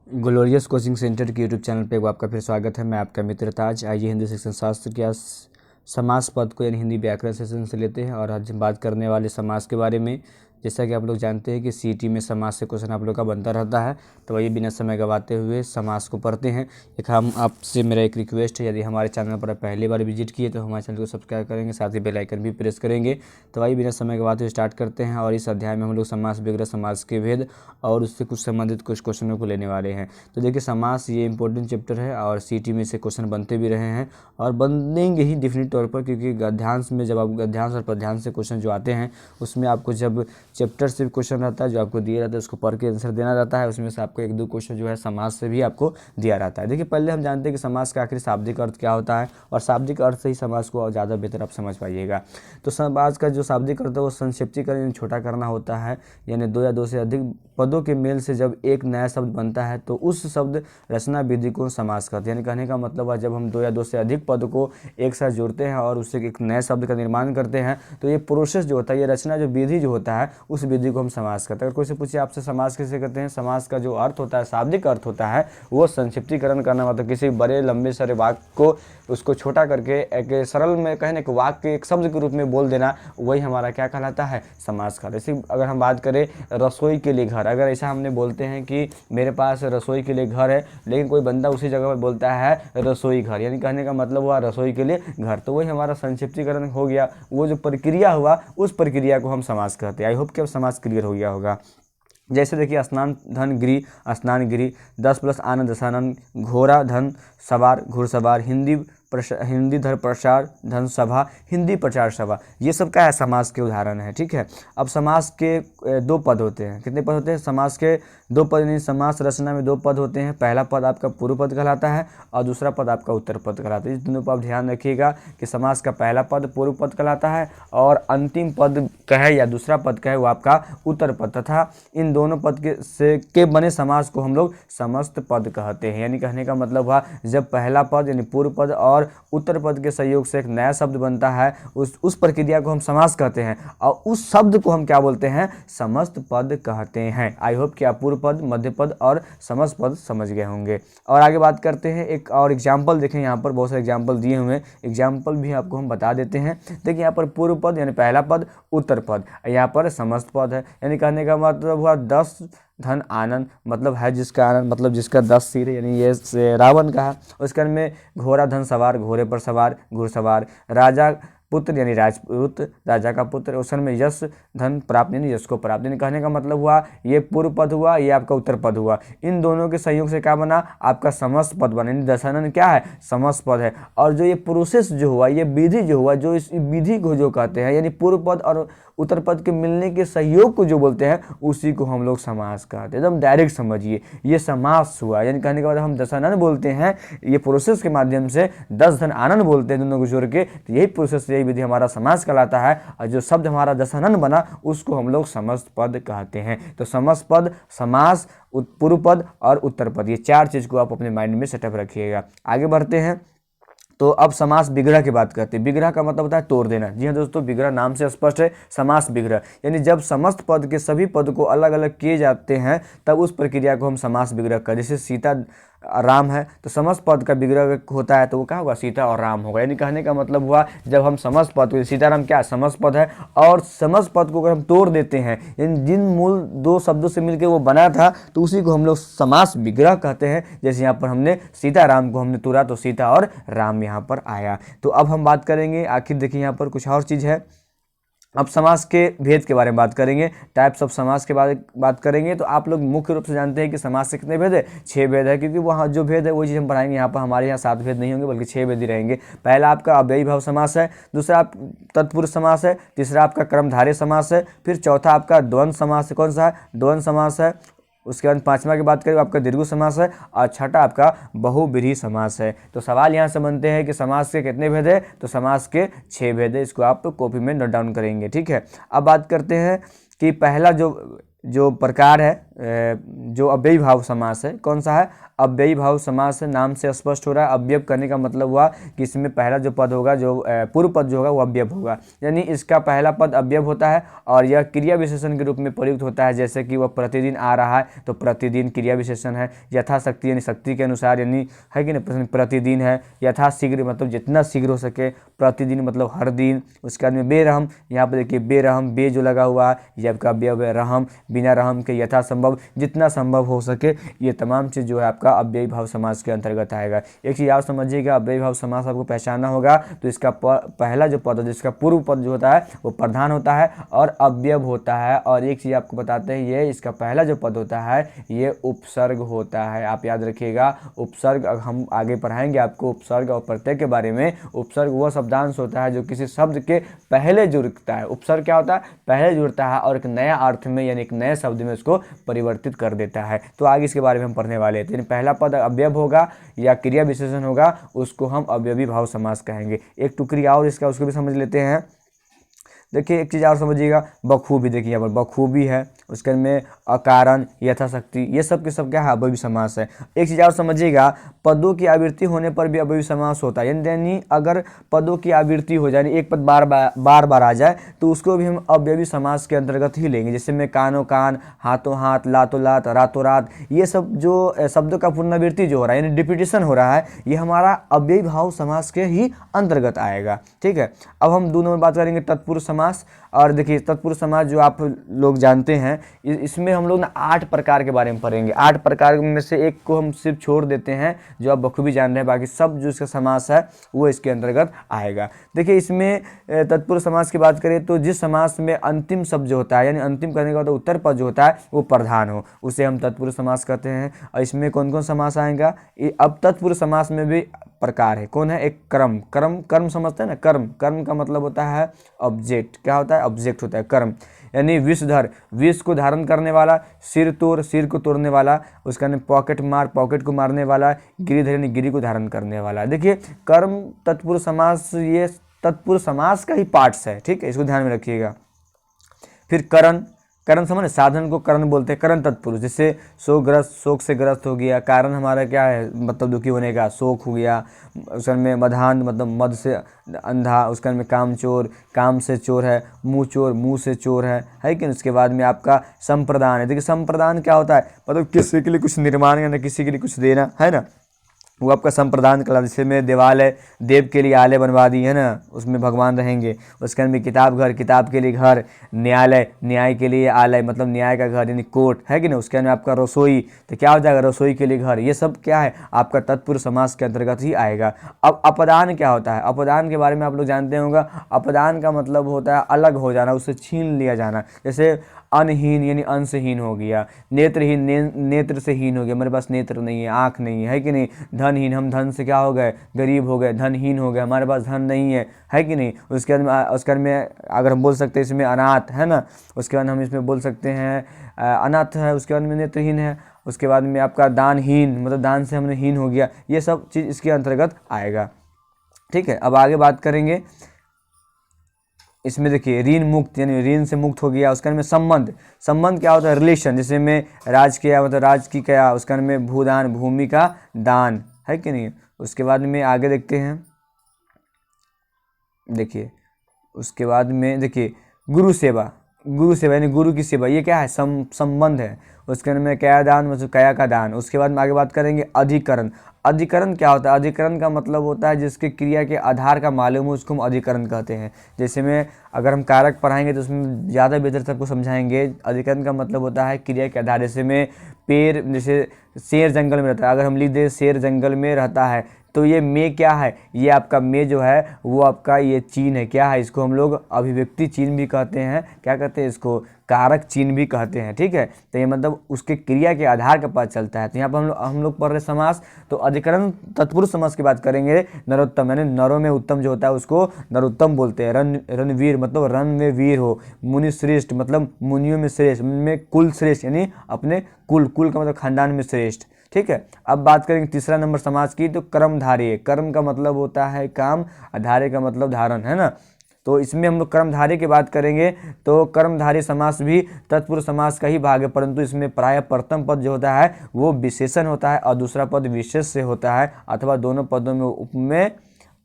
Glorious coaching centre के YouTube channel पे आपका फिर स्वागत है। मैं आपका मित्र ताज। आइए हिंदी शिक्षण शास्त्र के समास पद को यानी हिंदी व्याकरण सेशन से लेते हैं और आज हम बात करने वाले समास के बारे में। जैसा कि आप लोग जानते हैं कि सीटी में समास से क्वेश्चन आप लोग का बनता रहता है, तो वही बिना समय गवाते हुए समास को पढ़ते हैं। एक हम आपसे मेरा एक रिक्वेस्ट है, यदि हमारे चैनल पर पहली बार विजिट किए तो हमारे चैनल को सब्सक्राइब करेंगे, साथ ही बेल आइकन भी प्रेस करेंगे। तो वही बिना समय गवाते हुए स्टार्ट करते हैं और इस अध्याय में हम लोग समास विग्रह, समास के भेद और उससे कुछ संबंधित कुछ क्वेश्चनों को लेने वाले हैं। तो देखिए, समास ये इंपॉर्टेंट चैप्टर है और सीटी में से क्वेश्चन बनते भी रहे हैं और बनेंगे ही डेफिनेट तौर पर, क्योंकि गद्यांश में जब आप गद्यांश और पद्यांश से क्वेश्चन जो आते हैं उसमें आपको जब चैप्टर से क्वेश्चन रहता है जो आपको दिया रहता है उसको पढ़ के आंसर देना रहता है। उसमें से आपको एक दो क्वेश्चन जो है समास से भी आपको दिया रहता है। देखिए, पहले हम जानते हैं कि समास का आखिर शाब्दिक अर्थ क्या होता है और शाब्दिक अर्थ से ही समास को और ज़्यादा बेहतर आप समझ पाइएगा। तो समास का जो शाब्दिक अर्थ है वो संक्षिप्तीकरण छोटा करना होता है, यानी दो या दो से अधिक पदों के मेल से जब एक नया शब्द बनता है तो उस शब्द रचना विधि को समास करते हैं। यानी कहने का मतलब है, जब हम दो या दो से अधिक पद को एक साथ जोड़ते हैं और उससे एक नए शब्द का निर्माण करते हैं तो ये प्रोसेस जो होता है, ये रचना जो विधि जो होता है, उस विधि को हम समास करते हैं। अगर कोई से पूछे आपसे समास कैसे करते हैं, समास का जो अर्थ होता है, शाब्दिक अर्थ होता है, वो संक्षिप्तीकरण करना, मतलब किसी बड़े लंबे सारे वाक्य को उसको छोटा करके एक सरल में कहने के वाक्य एक शब्द के रूप में बोल देना, वही हमारा क्या कहलाता है, समास कहलाता है। जैसे अगर हम बात करें रसोई के लिए घर, अगर ऐसा हमने बोलते हैं कि मेरे पास रसोई के लिए घर है, लेकिन कोई बंदा उसी जगह पर बोलता है रसोई घर, यानी कहने का मतलब हुआ रसोई के लिए घर, तो वही हमारा संक्षिप्तीकरण हो गया। वो जो प्रक्रिया हुआ उस प्रक्रिया को हम समास कहते हैं। आई होप कि अब समास क्लियर हो गया होगा। जैसे देखिए, स्नान धन गिरी, स्नान गिरी, 10 प्लस आनंद दशानन, घोड़ा धन सवार घुड़सवार, हिंदी धर प्रचार धन सभा, हिंदी प्रचार सभा, ये सब क्या है, समास के उदाहरण है। ठीक है, अब समास के दो पद होते हैं। कितने पद होते हैं समास के? दो पद, यानी समास रचना में दो पद होते हैं। पहला पद आपका पूर्व पद कहलाता है और दूसरा पद आपका उत्तर पद कहलाता है। इस दोनों पर आप ध्यान रखिएगा कि समास का पहला पद पूर्व पद कहलाता है और अंतिम पद कहे या दूसरा पद कहे वो आपका उत्तर पद, तथा इन दोनों पद के बने समास को हम लोग समस्त पद कहते हैं। यानी कहने का मतलब हुआ, जब पहला पद यानी पूर्व पद और उत्तर पद के सहयोग से एक नया शब्द बनता है, उस प्रक्रिया को हम समास कहते हैं और उस शब्द को हम क्या बोलते हैं, समस्त पद कहते हैं। आई होप कि आप पूर्व पद, मध्य पद और समस्त पद समझ गए होंगे। और आगे बात करते हैं, एक और एग्जाम्पल देखें। यहाँ पर बहुत सारे एग्जाम्पल दिए हुए हैं, एग्जाम्पल भी आपको हम बता देते हैं। देखिए, यहाँ पर पूर्व पद यानी पहला पद, उत्तर पद, यहाँ पर समस्त पद है। यानी कहने का मतलब हुआ 10 धन आनंद, मतलब है जिसका आनंद, मतलब जिसका 10 सिर, यानी ये रावण का है। उसके में घोड़ा धन सवार, घोड़े पर सवार घुड़सवार, राजा पुत्र यानी राजपूत, राजा का पुत्र। उस में यश धन प्राप्त यानी यश को प्राप्त। यानी कहने का मतलब हुआ, ये पूर्व पद हुआ, ये आपका उत्तर पद हुआ, इन दोनों के संयोग से क्या बना, आपका समस्त पद बना। यानी दशानन क्या है, समस्त पद है। और जो ये प्रोसेस जो हुआ, ये विधि जो हुआ, जो इस विधि को जो कहते हैं, यानी पूर्व पद और उत्तर पद के मिलने के सहयोग को जो बोलते हैं, उसी को हम लोग समास कहते हैं। एकदम डायरेक्ट समझिए, ये समास हुआ। यानी कहने के बाद हम दशानन बोलते हैं, ये प्रोसेस के माध्यम से 10 धन आनंद बोलते हैं, दोनों को जोड़ के, तो यही प्रोसेस, यही विधि हमारा समास कहलाता है। और जो शब्द हमारा दशानन बना उसको हम लोग समस्त पद कहते हैं। तो समस्त पद, समास, पूर्व पद और उत्तर पद, ये चार चीज को आप अपने माइंड में सेटअप रखिएगा। आगे बढ़ते हैं, तो अब समास विग्रह की बात करते हैं। विग्रह का मतलब होता है तोड़ देना। जी हाँ दोस्तों, विग्रह नाम से स्पष्ट है, समास विग्रह, यानी जब समस्त पद के सभी पद को अलग अलग किए जाते हैं तब उस प्रक्रिया को हम समास विग्रह करते हैं। जैसे सीता राम है तो समस्त पद का विग्रह होता है तो वो क्या होगा, सीता और राम होगा। यानी कहने का मतलब हुआ, जब हम समस्त पद को, सीताराम क्या समस्त पद है, और समस्त पद को अगर हम तोड़ देते हैं, यानी जिन मूल दो शब्दों से मिलकर वो बना था, तो उसी को हम लोग समास विग्रह कहते हैं। जैसे यहाँ पर हमने सीताराम को हमने तोड़ा तो सीता और राम यहाँ पर आया। तो अब हम बात करेंगे, आखिर देखिए यहाँ पर कुछ और चीज़ है। अब समास के भेद के बारे में बात करेंगे, टाइप्स ऑफ समास के बारे में बात करेंगे। तो आप लोग मुख्य रूप से जानते हैं कि समास से कितने भेद है, 6 भेद है, क्योंकि वहाँ जो भेद है वो चीज़ हम पढ़ाएंगे। यहाँ पर हमारे यहाँ 7 भेद नहीं होंगे बल्कि 6 भेद ही रहेंगे। पहला आपका अव्ययी भाव समास है, दूसरा आप तत्पुरुष समास है, तीसरा आपका कर्मधारय समास है, फिर चौथा आपका द्वंद्व समास है। कौन सा है, द्वंद्व समास है। उसके बाद पांचवा की बात करें आपका दीर्घ समास है और छठा आपका बहुव्रीहि समास है। तो सवाल यहाँ से बनते हैं कि समास के कितने भेद है, तो समास के 6 भेद है। इसको आप कॉपी में नोट डाउन करेंगे। ठीक है, अब बात करते हैं कि पहला जो जो प्रकार है जो अव्ययी भाव समास है, कौन सा है, अव्ययी भाव समास है। नाम से स्पष्ट हो रहा है। अव्यय करने का मतलब हुआ कि इसमें पहला जो पद होगा, जो पूर्व पद जो होगा वो अव्यय होगा, यानी इसका पहला पद अव्यय होता है और यह क्रिया विशेषण के रूप में प्रयुक्त होता है। जैसे कि वह प्रतिदिन आ रहा है तो प्रतिदिन क्रिया विशेषण है। यथाशक्ति यानी शक्ति के अनुसार, यानी है कि नहीं, प्रतिदिन है। यथाशीघ्र मतलब जितना शीघ्र हो सके। प्रतिदिन मतलब हर दिन। उसके बाद में बेरहम, यहाँ पर देखिए बेरहम, बे जो लगा हुआ है ये आपका अव्यय है। रहम, बिना रहम के, यथासंभव जितना संभव हो सके। ये तमाम चीज़ जो है आपका अव्ययी भाव समास के अंतर्गत आएगा। एक चीज़ आप समझिएगा, अव्ययी भाव समास आपको पहचानना होगा तो इसका पहला जो पद है, जिसका पूर्व पद जो होता है वो प्रधान होता है और अव्यय होता है। और एक चीज़ आपको बताते हैं, ये इसका पहला जो पद होता है ये उपसर्ग होता है। आप याद रखिएगा, उपसर्ग हम आगे पढ़ाएंगे आपको उपसर्ग और प्रत्यय के बारे में। उपसर्ग वह शब्दांश होता है जो किसी शब्द के पहले जुड़ता है। उपसर्ग क्या होता है, पहले जुड़ता है और एक नया अर्थ में यानी एक नए शब्द में उसको परिवर्तित कर देता है। तो आगे इसके बारे में हम पढ़ने वाले हैं। पहला पद अव्यय होगा या क्रिया विशेषण होगा, उसको हम अव्ययी भाव समास कहेंगे। एक टुकड़ी और इसका, उसको भी समझ लेते हैं। देखिए एक चीज़ और समझिएगा, बखूबी। देखिए यहाँ पर बखूबी है, उसके में अकारण, यथाशक्ति, ये सब के सब क्या है, अव्ययी समास है। एक चीज़ और समझिएगा, पदों की आवृत्ति होने पर भी अव्ययी समास होता है। यानी अगर पदों की आवृत्ति हो जाए, एक पद बार बार आ जाए तो उसको भी हम अव्ययी समास के अंतर्गत ही लेंगे। जैसे में कानो कान, हाथों हाथ, लातों लात, रातों रात, ये सब जो शब्दों का पुनरावृत्ति जो हो रहा है यानी रिपीटिशन हो रहा है, ये हमारा अव्ययी भाव समास के ही अंतर्गत आएगा। ठीक है, अब हम 2 नंबर बात करेंगे तत्पुरुष समास। और देखिए तत्पुरुष समास जो आप लोग जानते हैं, इसमें हम लोग ना 8 प्रकार के बारे में पढ़ेंगे। 8 प्रकार में से एक को हम सिर्फ छोड़ देते हैं जो आप बखूबी जान रहे हैं, बाकी सब जो इसका समास है वो इसके अंतर्गत आएगा। देखिए इसमें तत्पुरुष समास की बात करें तो जिस समास में अंतिम शब्द जो होता है यानी अंतिम करने के बाद उत्तर पद जो होता है वो प्रधान हो, उसे हम तत्पुरुष समास कहते हैं। और इसमें कौन कौन समास आएगा, अब तत्पुरुष समास में भी प्रकार है। कौन है, एक कर्म। कर्म समझते हैं ना, कर्म का मतलब होता है ऑब्जेक्ट। क्या होता है, ऑब्जेक्ट होता है कर्म। यानी विषधर, विष को धारण करने वाला। सिर तोड़, सिर को तोड़ने वाला। उसका नाम पॉकेट मार, पॉकेट को मारने वाला। गिरिधर यानी गिरि को धारण करने वाला। देखिए कर्म तत्पुरुष समास, ये तत्पुरुष समास का ही पार्ट्स है। ठीक है, इसको ध्यान में रखिएगा। फिर करण, करण समझ, साधन को करण बोलते हैं, करण तत्पुरुष। जैसे शोकग्रस्त, शोक से ग्रस्त हो गया, कारण हमारा क्या है, मतलब दुखी होने का, शोक हो गया। उसका में मधान मतलब मद से अंधा। उसका में कामचोर, काम से चोर है। मुँह चोर, मुँह से चोर है कि नहीं। उसके बाद में आपका संप्रदान है। देखिए संप्रदान क्या होता है, मतलब किसी के लिए कुछ निर्माण करना, किसी के लिए कुछ देना, है ना, वो आपका संप्रदान कला। जैसे में देवालय, देव के लिए आलय बनवा दी है ना, उसमें भगवान रहेंगे। उसके अंदर किताब घर, किताब के लिए घर। न्यायालय, न्याय के लिए आलय मतलब न्याय का घर यानी कोर्ट, है कि नहीं। उसके अंदर आपका रसोई, तो क्या हो जाएगा, रसोई के लिए घर। ये सब क्या है, आपका तत्पुरुष समास के अंतर्गत ही आएगा। अब अपदान क्या होता है, अपदान के बारे में आप लोग जानते होंगे। अपदान का मतलब होता है अलग हो जाना, उससे छीन लिया जाना। जैसे अनहीन यानी अंशहीन हो गया। नेत्रहीन, नेत्र से हीन हो गया, मेरे पास नेत्र नहीं है, आँख नहीं है कि नहीं। धनहीन, हम धन से क्या हो गए, गरीब हो गए। धनहीन हो गए, हमारे पास धन नहीं है कि नहीं। उसके बाद में अगर हम बोल सकते हैं इसमें अनाथ, है ना। उसके बाद हम इसमें बोल सकते हैं अनाथ है। उसके बाद में नेत्रहीन है। उसके बाद में आपका दानहीन, मतलब दान से हमने हीन हो गया। ये सब चीज़ इसके अंतर्गत आएगा। ठीक है, अब आगे बात करेंगे। इसमें देखिए ऋण मुक्त यानी ऋण से मुक्त हो गया। उसके में संबंध, संबंध क्या होता है, रिलेशन। जैसे में राज किया मतलब राज की क्या, उसके में भूदान, भूमि का दान, है कि नहीं। उसके बाद में आगे देखते हैं। देखिए उसके बाद में देखिए गुरु सेवा, गुरु सेवा यानी गुरु की सेवा, ये क्या है, संबंध है। उसके में कया दान मतलब कया का दान। उसके बाद में आगे बात करेंगे अधिकरण। अधिकरण क्या होता है, अधिकरण का मतलब होता है जिसके क्रिया के आधार का मालूम हो उसको हम अधिकरण कहते हैं। जैसे में अगर हम कारक पढ़ाएंगे तो उसमें ज़्यादा बेहतर सबको समझाएंगे। अधिकरण का मतलब होता है क्रिया के आधार। जैसे में पेड़, जैसे शेर जंगल में रहता है, अगर हम लिख दें शेर जंगल में रहता है तो ये में क्या है, ये आपका में जो है वो आपका ये चिन्ह है। क्या है, इसको हम लोग अभिव्यक्ति चिन्ह भी कहते हैं। क्या कहते हैं इसको, कारक चिन्ह भी कहते हैं। ठीक है, तो ये मतलब उसके क्रिया के आधार का पता चलता है। तो यहाँ पर हम लोग पढ़ रहे समास, तो अधिकरण तत्पुरुष समास की बात करेंगे। नरोत्तम यानी नरों में उत्तम जो होता है उसको नरोत्तम बोलते हैं। रणवीर मतलब रण में वीर हो। मुनि श्रेष्ठ मतलब मुनियों में श्रेष्ठ, में कुल श्रेष्ठ यानी अपने कुल का मतलब खानदान में श्रेष्ठ। ठीक है, अब बात करेंगे तीसरा नंबर समास की, तो कर्मधारय। कर्म का मतलब होता है काम, धारय का मतलब धारण, है ना। तो इसमें हम लोग कर्मधारय की बात करेंगे तो कर्मधारय समास भी तत्पुरुष समास का ही भाग है, परंतु इसमें प्राय प्रथम पद जो होता है वो विशेषण होता है और दूसरा पद विशेष से होता है, अथवा दोनों पदों में उपमेय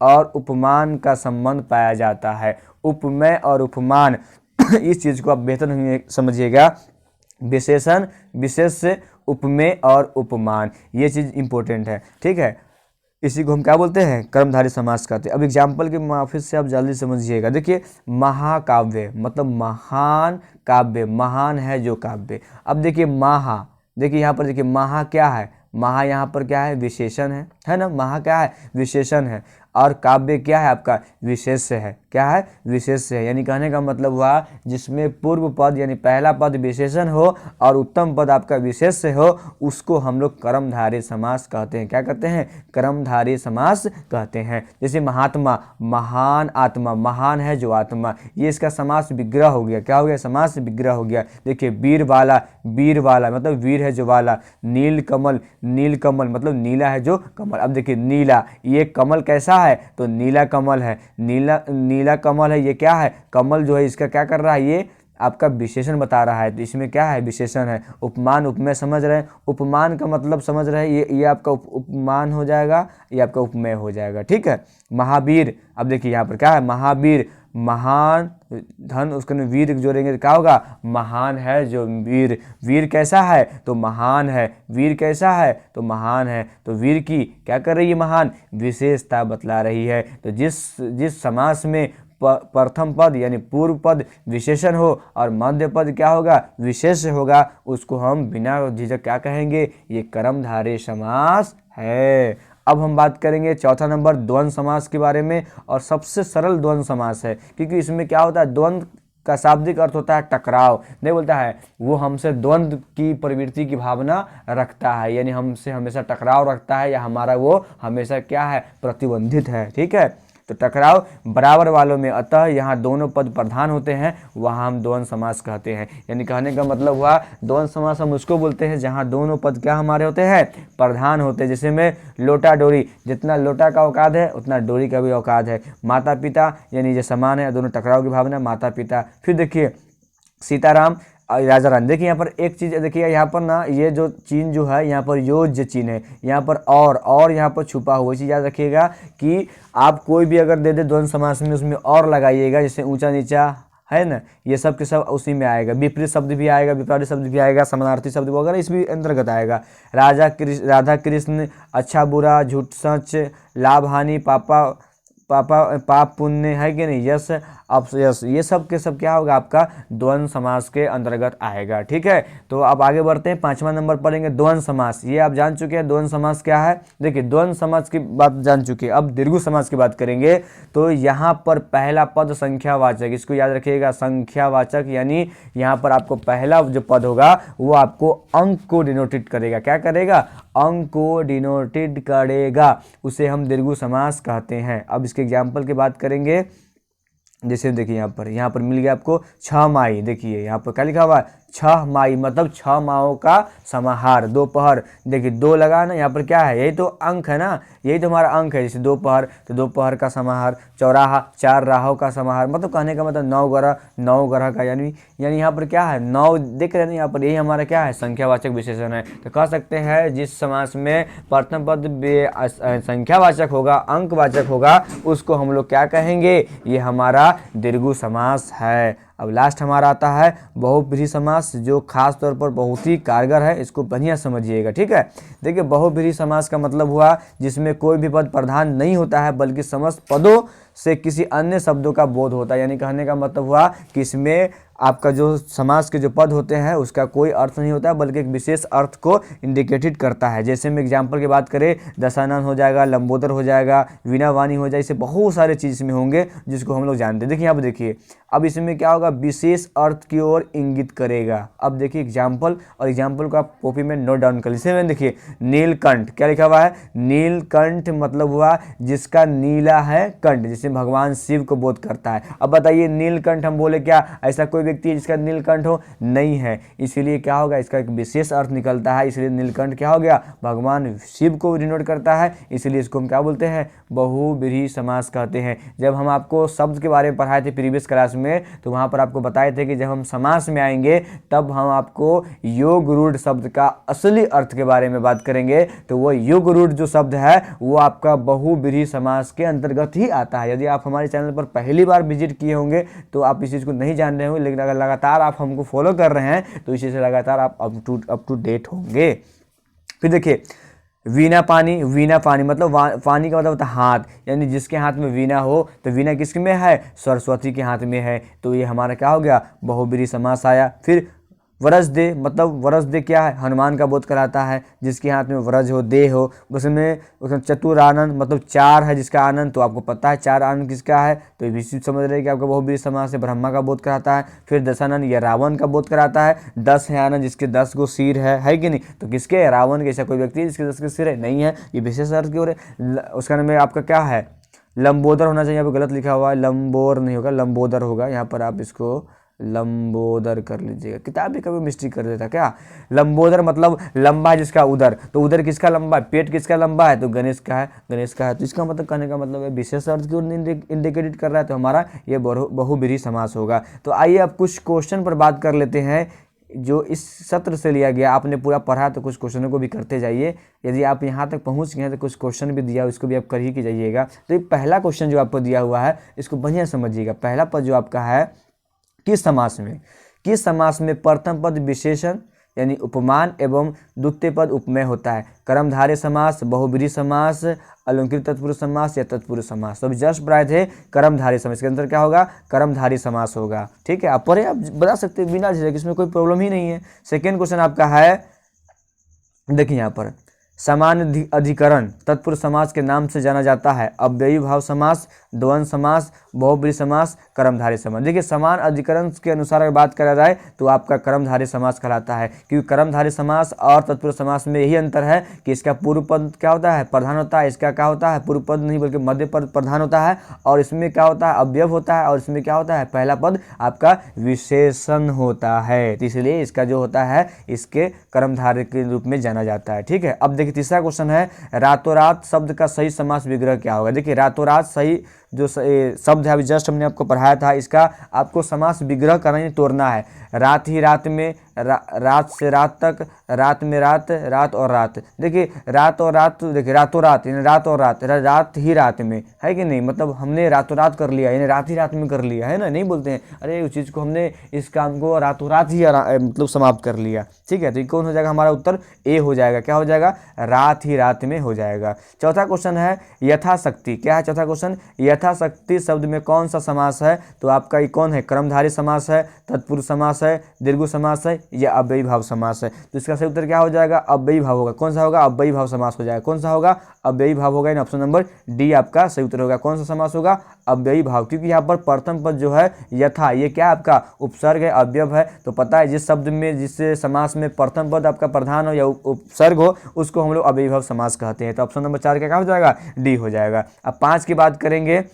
और उपमान का संबंध पाया जाता है। उपमेय और उपमान इस चीज़ को आप बेहतर समझिएगा। विशेषण, विशेष से, उपमेय और उपमान, ये चीज़ इंपॉर्टेंट है, ठीक है। इसी को हम क्या बोलते हैं, कर्मधारय समास कहते हैं। अब एग्जाम्पल के माफी से आप जल्दी समझिएगा। देखिए महाकाव्य मतलब महान काव्य, महान है जो काव्य। अब देखिए महा, देखिए यहाँ पर देखिए महा क्या है, महा यहाँ पर क्या है, विशेषण है ना, महा क्या है, विशेषण है, और काव्य क्या है आपका, विशेष्य है। क्या है, विशेष्य है। यानी कहने का मतलब हुआ जिसमें पूर्व पद यानी पहला पद विशेषण हो और उत्तम पद आपका विशेष्य हो, उसको हम लोग कर्मधारय समास कहते हैं। क्या कहते हैं, कर्मधारय समास कहते हैं। जैसे महात्मा, महान आत्मा, महान है जो आत्मा, ये इसका समास विग्रह हो गया। क्या हो गया, समास विग्रह हो गया। देखिए वीर वाला, वीर वाला मतलब वीर है जो वाला। नील कमल, नील कमल मतलब नीला है जो कमल। अब देखिए नीला, ये कमल कैसा है, तो नीला कमल है, नीला कमल है। ये क्या है, कमल जो है इसका क्या कर रहा है, ये आपका विशेषण बता रहा है, तो इसमें क्या है, विशेषण है। उपमान, उपमेय समझ रहे हैं, उपमान का मतलब समझ रहे हैं, ये आपका उपमान हो जाएगा, ये आपका उपमेय हो जाएगा, ठीक है। महावीर, अब देखिए यहाँ पर क्या है, महावीर, महान धन उसके में वीर जोड़ेंगे तो क्या होगा, महान है जो वीर। वीर कैसा है, तो महान है। वीर कैसा है, तो महान है। तो वीर की क्या कर रही है, महान विशेषता बतला रही है। तो जिस समास में प्रथम पद यानी पूर्व पद विशेषण हो और मध्य पद क्या होगा, विशेष होगा, उसको हम बिना झिझक क्या कहेंगे, ये कर्मधारय समास है। अब हम बात करेंगे चौथा नंबर द्वंद्व समास के बारे में, और सबसे सरल द्वंद्व समास है, क्योंकि इसमें क्या होता है, द्वंद्व का शाब्दिक अर्थ होता है टकराव। नहीं बोलता है वो हमसे द्वंद्व की प्रवृत्ति की भावना रखता है, यानी हमसे हमेशा टकराव रखता है, या हमारा वो हमेशा क्या है, प्रतिबंधित है, ठीक है। तो टकराव बराबर वालों में, अतः यहाँ दोनों पद प्रधान होते हैं, वहाँ हम द्वंद्व समास कहते हैं। यानी कहने का मतलब हुआ द्वंद्व समास हम उसको बोलते हैं जहाँ दोनों पद क्या हमारे होते हैं, प्रधान होते हैं। जैसे में लोटा डोरी, जितना लोटा का औकात है उतना डोरी का भी औकात है। माता पिता यानी जो समान है, दोनों टकराव की भावना, माता पिता। फिर देखिए सीताराम राजा रानी। देखिए यहाँ पर एक चीज़ देखिए, यहाँ पर ना ये जो चिन्ह जो है यहाँ पर योज्य चिन्ह है, यहाँ पर और यहाँ पर छुपा हुआ। चीज़ याद रखिएगा कि आप कोई भी अगर दे दे द्वंद्व समास में, उसमें और लगाइएगा, जैसे ऊंचा नीचा है ना, ये सब के सब उसी में आएगा। विपरीत शब्द भी आएगा, विपरीत शब्द भी आएगा, समानार्थी शब्द वगैरह इस भी अंतर्गत आएगा। राधा कृष्ण, अच्छा बुरा, झूठ सच, लाभ हानि, पाप पुण्य, है कि नहीं, यश अपयश, ये सब के सब क्या होगा, आपका द्वंद्व समास के अंतर्गत आएगा, ठीक है। तो अब आगे बढ़ते हैं, 5वां नंबर पढ़ेंगे द्वंद्व समास। ये आप जान चुके हैं द्वंद्व समास क्या है। देखिए द्वंद्व समास की बात जान चुके हैं, अब दीर्घ समास की बात करेंगे। तो यहाँ पर पहला पद संख्यावाचक, इसको याद रखिएगा, संख्यावाचक, यानी यहाँ पर आपको पहला जो पद होगा वो आपको अंक को डिनोटेड करेगा। क्या करेगा, अंक को डिनोटेड करेगा, उसे हम दीर्घ समास कहते हैं। अब इसके एग्जाम्पल की बात करेंगे। जैसे देखिए यहाँ पर मिल गया आपको 6 माई। देखिए यहाँ पर क्या लिखा हुआ है, 6 माई मतलब 6 माहों का समाहार। दोपहर, देखिए 2 लगा ना, यहाँ पर क्या है, यही तो अंक है ना, यही तो हमारा अंक है। जैसे दोपहर, तो दोपहर का समाहार। चौराहा, 4 राहों का समाहार, मतलब कहने का मतलब 9 ग्रह का, यानी यहाँ पर क्या है, 9 देख रहे हैं यहाँ पर, यही हमारा क्या है, संख्यावाचक विशेषण है। तो कह सकते हैं जिस समास में प्रथम पद संख्यावाचक होगा, अंकवाचक होगा, उसको हम लोग क्या कहेंगे, ये हमारा दीर्घ समास है। अब लास्ट हमारा आता है बहुव्रीहि समास, जो खास तौर पर बहुत ही कारगर है, इसको बढ़िया समझिएगा, ठीक है। देखिए बहुव्रीहि समास का मतलब हुआ जिसमें कोई भी पद प्रधान नहीं होता है, बल्कि समस्त पदों से किसी अन्य शब्दों का बोध होता है। यानी कहने का मतलब हुआ कि इसमें आपका जो समास के जो पद होते हैं उसका कोई अर्थ नहीं होता है, बल्कि एक विशेष अर्थ को इंडिकेटेड करता है। जैसे में एग्जाम्पल की बात करें, दशानन हो जाएगा, लंबोदर हो जाएगा, वीणावाणी हो जाए, इसे बहुत सारे चीज़ इसमें होंगे जिसको हम लोग जानते हैं। देखिए यहाँ पर देखिए, अब इसमें क्या होगा, विशेष अर्थ की ओर इंगित करेगा। अब देखिए एग्जाम्पल, और एग्जाम्पल को आप कॉपी में नोट डाउन कर लीजिए। में देखिए नीलकंठ, क्या लिखा हुआ है, नीलकंठ मतलब हुआ जिसका नीला है कंठ, जिसे भगवान शिव को बोध करता है। अब बताइए नीलकंठ हम बोले क्या, ऐसा कोई व्यक्ति है जिसका नीलकंठ हो, नहीं है। इसीलिए क्या होगा, इसका एक विशेष अर्थ निकलता है। इसलिए नीलकंठ क्या हो गया, भगवान शिव को डिनोट करता है। इसलिए इसको हम क्या बोलते हैं, बहुब्रीहि समास कहते हैं। जब हम आपको शब्द के बारे में पढ़ाए थे प्रीवियस क्लास में, तो वहाँ पर आपको बताए थे कि जब हम समास में आएंगे तब हम आपको योग रूढ़ शब्द का असली अर्थ के बारे में बात करेंगे। तो वो योग रूढ़ जो शब्द है वो आपका बहुब्रीहि समास के अंतर्गत ही आता है। यदि आप हमारे चैनल पर पहली बार विजिट किए होंगे तो आप इस चीज़ को नहीं जान रहे होंगे, लेकिन अगर लगातार आप हमको फॉलो कर रहे हैं तो इसी से लगातार आप अप टू डेट होंगे। फिर देखिए, वीणा पानी, वीणा पानी मतलब पानी का मतलब होता है हाथ, यानी जिसके हाथ में वीणा हो, तो वीणा किसके में है, सरस्वती के हाथ में है। तो ये हमारा क्या हो गया, बहुब्रीहि समास आया। फिर वरज दे, मतलब वरज दे क्या है, हनुमान का बोध कराता है, जिसके हाथ में वरज हो, दे हो। उसमें चतुरानंद मतलब चार है जिसका आनंद, तो आपको पता है चार आनंद किसका है, तो ये भी समझ रहे कि आपका बहुब्रीहि समास है। ब्रह्मा का बोध कराता है। फिर दशानंद, ये रावण का बोध कराता है। 10 है आनंद जिसके 10 गो सिर है कि नहीं, तो किसके, रावण के। ऐसा कोई व्यक्ति है जिसके 10 के सिर है, नहीं है। ये विशेष अर्थ की ओर है। उसका नाम आपका क्या है, लंबोदर होना चाहिए। यहाँ पर गलत लिखा हुआ है, लंबोर नहीं होगा, लंबोदर होगा। यहाँ पर आप इसको लंबोदर कर लीजिएगा, किताब भी कभी मिस्टेक कर देता क्या। लंबोदर मतलब लंबा है जिसका उदर, तो उदर किसका लंबा है, पेट किसका लंबा है, तो गणेश का है, गणेश का है। तो इसका मतलब कहने का मतलब है विशेष अर्थ की ओर इंडिकेट कर रहा है, तो हमारा ये बहुब्रीहि समास होगा। तो आइए अब कुछ क्वेश्चन पर बात कर लेते हैं जो इस सत्र से लिया गया। आपने पूरा पढ़ा तो कुछ क्वेश्चनों को भी करते जाइए। यदि आप यहाँ तक पहुँच गए हैं तो कुछ क्वेश्चन भी दिया, उसको भी आप कर ही के जाइएगा। तो ये पहला क्वेश्चन जो आपको दिया हुआ है इसको बढ़िया समझिएगा। पहला पद जो आपका है, किस समास में प्रथम पद विशेषण यानी उपमान एवं द्वितीय पद उपमेय होता है। कर्मधारय समास, बहुब्रीहि समास, अलंकृत तत्पुरुष समास या तत्पुरुष समास। तो अभी जस्ट पढ़ाए थे कर्मधारय समास, इसके अंदर क्या होगा, कर्मधारय समास होगा। ठीक है, आप पढ़े, आप बता सकते हैं बिना झिझक, इसमें कोई प्रॉब्लम ही नहीं है। सेकेंड क्वेश्चन आपका है, देखिए यहाँ पर, समान अधिकरण तत्पुरुष समास के नाम से जाना जाता है। अव्ययी भाव समास, द्वंद्व समास, बहुब्रीहि समास, कर्मधारय समास। देखिए, समान अधिकरण के अनुसार अगर बात करा जाए तो आपका कर्मधारय समास कहलाता है, क्योंकि कर्मधारय समास और तत्पुरुष समास में यही अंतर है कि इसका पूर्व पद क्या होता है, प्रधान होता है। इसका क्या होता है, पूर्व पद नहीं बल्कि मध्य पद प्रधान होता है। और इसमें क्या होता है, अवयव होता है। और इसमें क्या होता है, पहला पद आपका विशेषण होता है। तो इसलिए इसका जो होता है इसके कर्मधारय के रूप में जाना जाता है। ठीक है, अब देखिए तीसरा क्वेश्चन है, रातों रात शब्द का सही समास विग्रह क्या होगा। देखिए, रातों रात सही जो शब्द है अभी जस्ट हमने आपको पढ़ाया था, इसका आपको समास विग्रह करना ही तोड़ना है। रात ही रात में, रात से रात तक, रात में रात, रात और रात। देखिए रात और रात, देखिए रातों रात यानी रात और रात, रात ही रात में है कि नहीं, मतलब हमने रातों रात कर लिया यानी रात ही रात में कर लिया है ना। नहीं बोलते हैं अरे उस चीज़ को हमने, इस काम को रातों रात ही मतलब समाप्त कर लिया। ठीक है, तो ये कौन हो जाएगा, हमारा उत्तर ए हो जाएगा। क्या हो जाएगा, रात ही रात में हो जाएगा। चौथा क्वेश्चन है, यथाशक्ति। क्या है चौथा क्वेश्चन, यथाशक्ति शब्द में कौन सा समास है। तो आपका ये कौन है, कर्मधारय समास है, तत्पुरुष समास है, दीर्घ समास है या अव्ययी भाव समास है। तो इसका सही उत्तर क्या हो जाएगा, अव्ययी भाव होगा। कौन सा होगा, अव्ययी भाव समास हो जाएगा। कौन सा होगा, अव्ययी भाव होगा। इन ऑप्शन नंबर डी आपका सही उत्तर होगा। कौन सा समास होगा, अव्ययी भाव, क्योंकि यहाँ पर प्रथम पद जो है यथा, ये क्या आपका उपसर्ग है, अव्यय है। तो पता है जिस शब्द में, जिस समास में प्रथम पद आपका प्रधान हो या उपसर्ग हो उसको हम लोग अव्ययी भाव समास कहते हैं। तो ऑप्शन नंबर 4 क्या हो जाएगा, डी हो जाएगा। अब 5 की बात करेंगे,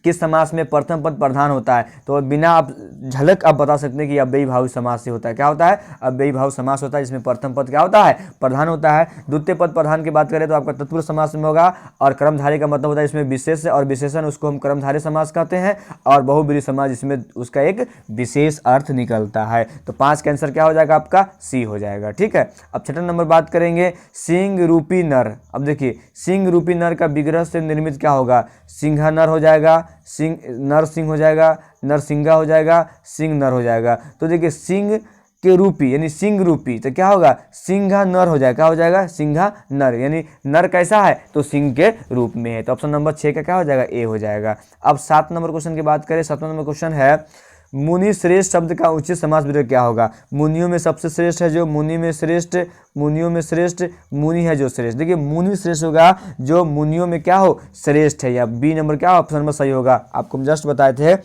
किस समास में प्रथम पद प्रधान होता है। तो बिना आप झलक आप बता सकते हैं कि अव्ययी भाव समास से होता है। क्या होता है, अव्ययी भाव समास होता है, जिसमें प्रथम पद क्या होता है, प्रधान होता है। द्वितीय पद प्रधान की बात करें तो आपका तत्पुरुष समास में होगा। और कर्मधारय का मतलब होता है इसमें विशेष और विशेषण, उसको हम कर्मधारय समास कहते हैं। और बहुब्रीहि समास, जिसमें उसका एक विशेष अर्थ निकलता है। तो 5 का आंसर क्या हो जाएगा, आपका सी हो जाएगा। ठीक है, अब छठा नंबर बात करेंगे, सिंह रूपी नर। अब देखिए, सिंह रूपी नर का विग्रह से निर्मित क्या होगा, सिंह नर हो जाएगा, सिंह नर सिंह हो जाएगा, नरसिंगा हो जाएगा, सिंह नर हो जाएगा। तो देखिए, सिंह के रूपी यानी सिंह रूपी, तो क्या होगा, सिंघा नर हो जाएगा। क्या हो जाएगा, सिंघा नर, यानी नर कैसा है, तो सिंह के रूप में है। तो ऑप्शन नंबर 6 का क्या हो जाएगा, ए हो जाएगा। अब 7 नंबर क्वेश्चन की बात करें, 7वां नंबर क्वेश्चन है, मुनि श्रेष्ठ शब्द का उचित समास विग्रह क्या होगा। मुनियों में सबसे श्रेष्ठ है जो, मुनि में श्रेष्ठ, मुनियों में श्रेष्ठ, मुनि है जो श्रेष्ठ। देखिए, मुनि श्रेष्ठ होगा जो मुनियों में क्या हो, श्रेष्ठ है, या बी नंबर क्या ऑप्शन नंबर सही होगा। आपको हम जस्ट बताए थे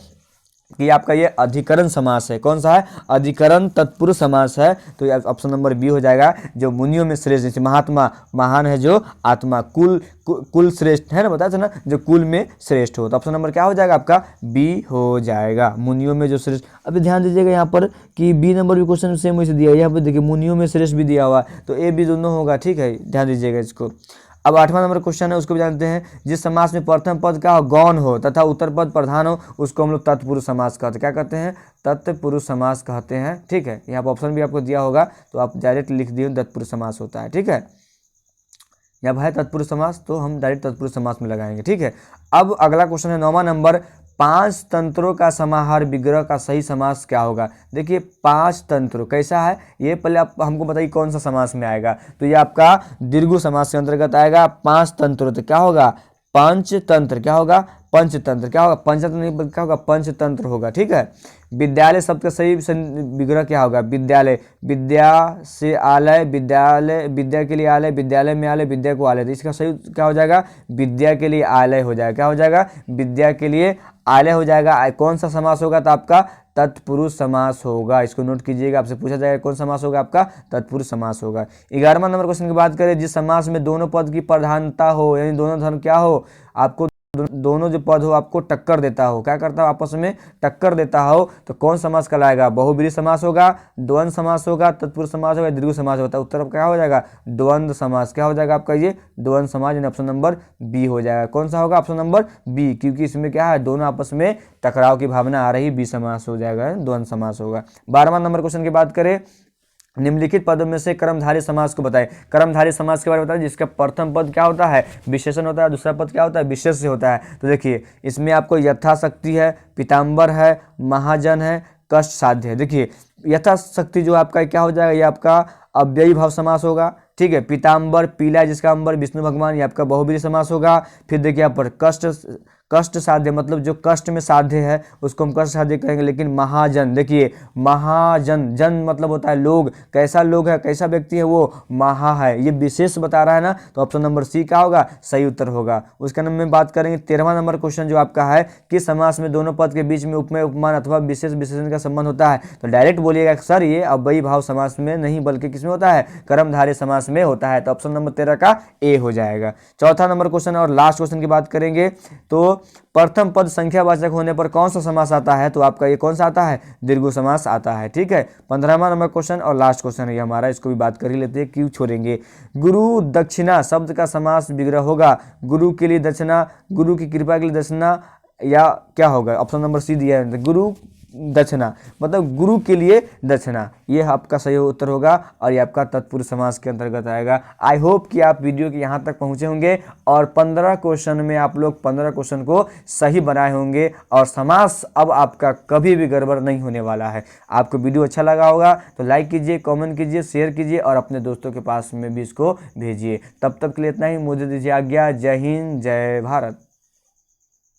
कि आपका ये अधिकरण समास है। कौन सा है? अधिकरण तत्पुरुष समास है। तो ये ऑप्शन नंबर बी हो जाएगा। जो मुनियों में श्रेष्ठ, जैसे महात्मा महान है जो आत्मा, कुल श्रेष्ठ है ना, बताया था ना, जो कुल में श्रेष्ठ हो। तो ऑप्शन नंबर क्या हो जाएगा आपका? बी हो जाएगा, मुनियों में जो श्रेष्ठ। अभी ध्यान दीजिएगा यहाँ पर कि बी नंबर भी क्वेश्चन सेम वैसे दिया है। यहाँ पर देखिए मुनियों में श्रेष्ठ भी दिया हुआ है, तो ए बी दोनों होगा। ठीक है, ध्यान दीजिएगा इसको। अब 8वां नंबर क्वेश्चन है, उसको भी जानते हैं। जिस समास में प्रथम पद क्या हो? गौण हो तथा उत्तर पद प्रधान हो, उसको हम लोग तत्पुरुष समास कहते हैं। क्या कहते हैं? तत्पुरुष समास कहते हैं। ठीक है, यहाँ पर ऑप्शन भी आपको दिया होगा, तो आप डायरेक्ट लिख दिए तत्पुरुष समास होता है। ठीक है, जब है तत्पुरुष समास तो हम डायरेक्ट तत्पुरुष समास में लगाएंगे। ठीक है, अब अगला क्वेश्चन है 9वां नंबर। 5 तंत्रों का समाहार विग्रह का सही समास क्या होगा? देखिए 5 तंत्र कैसा है ये पहले आप हमको बताइए कौन सा समास में आएगा। तो ये आपका दीर्घ समास के अंतर्गत आएगा। 5 तंत्र तो क्या होगा? पंचतंत्र। क्या होगा? पंचतंत्र। क्या होगा? पंचतंत्र नहीं बल्कि क्या होगा? पंचतंत्र होगा। ठीक है, विद्यालय शब्द का सही विग्रह क्या होगा? विद्यालय, विद्या से आलय, विद्यालय, विद्या के लिए आलय, विद्यालय में आलय, विद्या को आलय। तो इसका सही क्या हो जाएगा? विद्या के लिए आलय हो जाएगा। क्या हो जाएगा? विद्या के लिए आलय हो जाएगा। कौन सा समास होगा? तो आपका तत्पुरुष समास होगा। इसको नोट कीजिएगा, आपसे पूछा जाएगा कौन समास होगा? आपका तत्पुरुष समास होगा। 11वां नंबर क्वेश्चन की बात करें। जिस समास में दोनों पद की प्रधानता हो, यानी दोनों धर्म क्या हो, आपको दोनों जो पद हो आपको टक्कर देता हो, क्या करता हो? आपस में टक्कर देता हो, तो कौन समास कहलाएगा? बहुब्रीहि समास होगा, द्वंद्व समास होगा, तत्पुरुष समास होगा, दीर्घ समास होता है। उत्तर क्या हो जाएगा? द्वंद्व समास। क्या हो जाएगा आपका? ये द्वंद्व समास, यानी ऑप्शन नंबर बी हो जाएगा। कौन सा होगा? ऑप्शन नंबर बी, क्योंकि इसमें क्या है? दोनों आपस में टकराव की भावना आ रही, बी समास हो जाएगा, द्वंद्व समास होगा। 12वां नंबर क्वेश्चन की बात करें। निम्नलिखित पदों में से कर्मधारय समास को बताएं। कर्मधारय समास के बारे में बताएं, जिसका प्रथम पद क्या होता है? विशेषण होता है, दूसरा पद क्या होता है? विशेष्य होता है। तो देखिए इसमें आपको यथाशक्ति है, पीताम्बर है, महाजन है, कष्ट साध्य है। देखिए यथाशक्ति जो आपका क्या हो जाएगा? ये आपका अव्ययी भाव समास होगा। ठीक है, पीताम्बर पीला जिसका अंबर विष्णु भगवान, ये आपका बहुब्रीहि समास होगा। फिर देखिए यहाँ पर कष्ट साध्य, मतलब जो कष्ट में साध्य है उसको हम कष्ट साध्य कहेंगे। लेकिन महाजन, देखिए महाजन, जन मतलब होता है लोग, कैसा लोग है, कैसा व्यक्ति है वो? महा है, ये विशेष बता रहा है ना, तो ऑप्शन नंबर सी क्या होगा? सही उत्तर होगा। उसका नंबर में बात करेंगे 13वां नंबर क्वेश्चन जो आपका है, किस समास में दोनों पद के बीच में उपमेय उपमान अथवा विशेष विशेषण का संबंध होता है? तो डायरेक्ट बोलिएगा सर ये अव्ययी भाव समास में नहीं बल्कि किसमें होता है? कर्मधारय समास में होता है। तो ऑप्शन नंबर 13 का ए हो जाएगा। चौथा नंबर क्वेश्चन और लास्ट क्वेश्चन की बात करेंगे। तो प्रथम पद संख्यावाचक होने पर कौन सा समास आता है? तो आपका ये कौन सा आता है? दीर्घ समास आता है। ठीक है, 15वां नंबर क्वेश्चन और लास्ट क्वेश्चन है हमारा, इसको भी बात कर ही लेते हैं, क्यों छोड़ेंगे। गुरु दक्षिणा शब्द का समास विग्रह होगा। गुरु के लिए दक्षिणा, गुरु की कृपा के लिए दक्षिणा, या क्या होगा? ऑप्शन नंबर सी दिया है, गुरु दक्षिणा, मतलब गुरु के लिए दक्षिणा, ये आपका सही उत्तर होगा और ये आपका तत्पुरुष समास के अंतर्गत आएगा। आई होप कि आप वीडियो के यहाँ तक पहुँचे होंगे और 15 क्वेश्चन में आप लोग 15 क्वेश्चन को सही बनाए होंगे और समास अब आपका कभी भी गड़बड़ नहीं होने वाला है। आपको वीडियो अच्छा लगा होगा तो लाइक कीजिए, कमेंट कीजिए, शेयर कीजिए और अपने दोस्तों के पास में भी इसको भेजिए। तब तक के लिए इतना ही, मुझे दीजिए आज्ञा। जय हिंद, जय भारत।